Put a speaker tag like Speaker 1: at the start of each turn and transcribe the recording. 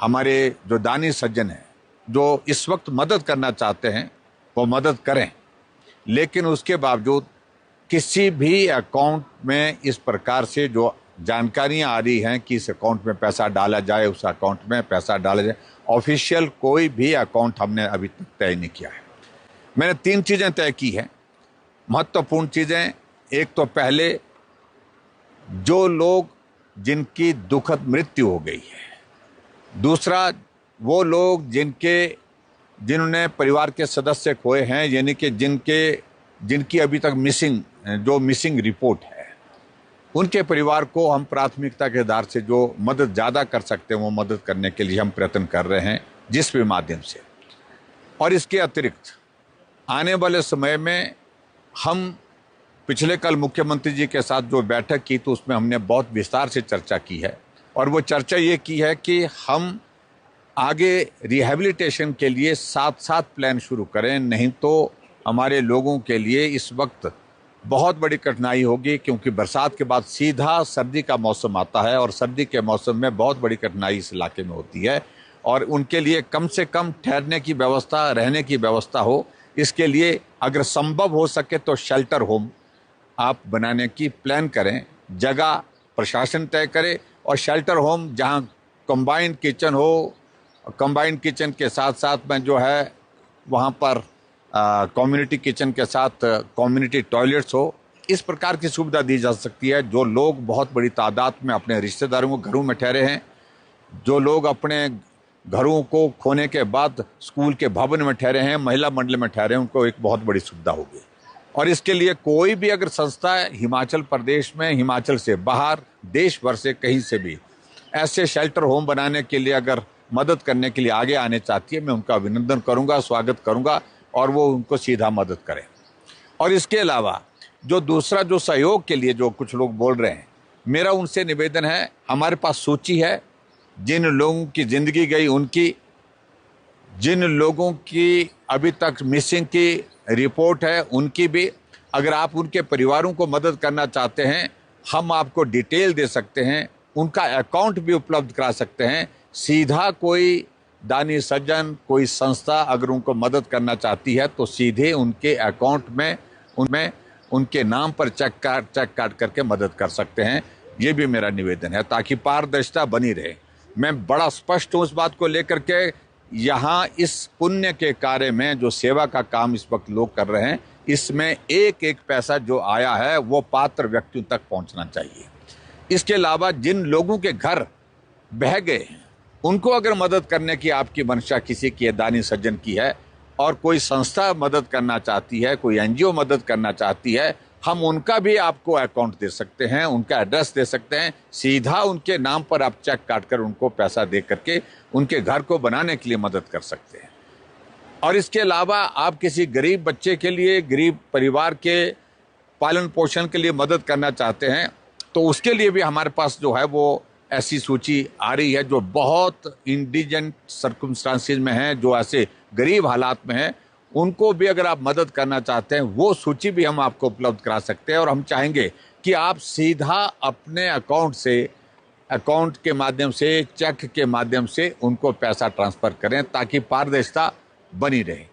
Speaker 1: हमारे जो दानी सज्जन हैं, जो इस वक्त मदद करना चाहते हैं, वो मदद करें, लेकिन उसके बावजूद किसी भी अकाउंट में इस प्रकार से जो जानकारियां आ रही हैं कि इस अकाउंट में पैसा डाला जाए, उस अकाउंट में पैसा डाला जाए, ऑफिशियल कोई भी अकाउंट हमने अभी तक तय नहीं किया है। मैंने 3 चीज़ें तय की हैं, महत्वपूर्ण चीज़ें। एक तो पहले, जो लोग जिनकी दुखद मृत्यु हो गई है। दूसरा, वो लोग जिन्होंने परिवार के सदस्य खोए हैं, यानी कि जिनकी अभी तक मिसिंग रिपोर्ट है, उनके परिवार को हम प्राथमिकता के आधार से जो मदद ज़्यादा कर सकते हैं वो मदद करने के लिए हम प्रयत्न कर रहे हैं, जिस भी माध्यम से। और इसके अतिरिक्त आने वाले समय में हम पिछले कल मुख्यमंत्री जी के साथ जो बैठक की, तो उसमें हमने बहुत विस्तार से चर्चा की है। और वो चर्चा ये की है कि हम आगे रिहैबिलिटेशन के लिए साथ साथ प्लान शुरू करें, नहीं तो हमारे लोगों के लिए इस वक्त बहुत बड़ी कठिनाई होगी, क्योंकि बरसात के बाद सीधा सर्दी का मौसम आता है और सर्दी के मौसम में बहुत बड़ी कठिनाई इस इलाके में होती है। और उनके लिए कम से कम ठहरने की व्यवस्था, रहने की व्यवस्था हो, इसके लिए अगर संभव हो सके तो शेल्टर होम आप बनाने की प्लान करें। जगह प्रशासन तय करे, और शेल्टर होम जहां कंबाइंड किचन हो, कंबाइंड किचन के साथ साथ में जो है वहां पर कम्युनिटी किचन के साथ कम्युनिटी टॉयलेट्स हो, इस प्रकार की सुविधा दी जा सकती है। जो लोग बहुत बड़ी तादाद में अपने रिश्तेदारों के घरों में ठहरे हैं, जो लोग अपने घरों को खोने के बाद स्कूल के भवन में ठहरे हैं, महिला मंडल में ठहरे हैं, उनको एक बहुत बड़ी सुविधा होगी। और इसके लिए कोई भी अगर संस्था हिमाचल प्रदेश में, हिमाचल से बाहर, देश भर से कहीं से भी ऐसे शेल्टर होम बनाने के लिए अगर मदद करने के लिए आगे आने चाहती है, मैं उनका अभिनंदन करूंगा, स्वागत करूंगा, और वो उनको सीधा मदद करें। और इसके अलावा जो दूसरा जो सहयोग के लिए जो कुछ लोग बोल रहे हैं, मेरा उनसे निवेदन है, हमारे पास सूची है जिन लोगों की ज़िंदगी गई, उनकी, जिन लोगों की अभी तक मिसिंग की रिपोर्ट है, उनकी भी। अगर आप उनके परिवारों को मदद करना चाहते हैं, हम आपको डिटेल दे सकते हैं, उनका अकाउंट भी उपलब्ध करा सकते हैं। सीधा कोई दानी सज्जन, कोई संस्था अगर उनको मदद करना चाहती है तो सीधे उनके अकाउंट में उनमें उनके नाम पर चेक काट करके मदद कर सकते हैं। ये भी मेरा निवेदन है, ताकि पारदर्शिता बनी रहे। मैं बड़ा स्पष्ट हूँ इस बात को लेकर के, यहाँ इस पुण्य के कार्य में जो सेवा का काम इस वक्त लोग कर रहे हैं, इसमें एक एक पैसा जो आया है वो पात्र व्यक्तियों तक पहुँचना चाहिए। इसके अलावा जिन लोगों के घर बह गए, उनको अगर मदद करने की आपकी मंशा किसी की दानी सज्जन की है, और कोई संस्था मदद करना चाहती है, कोई एनजीओ मदद करना चाहती है, हम उनका भी आपको अकाउंट दे सकते हैं, उनका एड्रेस दे सकते हैं। सीधा उनके नाम पर आप चेक काट कर उनको पैसा दे करके उनके घर को बनाने के लिए मदद कर सकते हैं। और इसके अलावा आप किसी गरीब बच्चे के लिए, गरीब परिवार के पालन पोषण के लिए मदद करना चाहते हैं, तो उसके लिए भी हमारे पास जो है वो ऐसी सूची आ रही है, जो बहुत इंडिजेंट सर्कमस्टांसेस में हैं, जो ऐसे गरीब हालात में हैं, उनको भी अगर आप मदद करना चाहते हैं, वो सूची भी हम आपको उपलब्ध करा सकते हैं। और हम चाहेंगे कि आप सीधा अपने अकाउंट के माध्यम से, चेक के माध्यम से उनको पैसा ट्रांसफ़र करें, ताकि पारदर्शिता बनी रहे।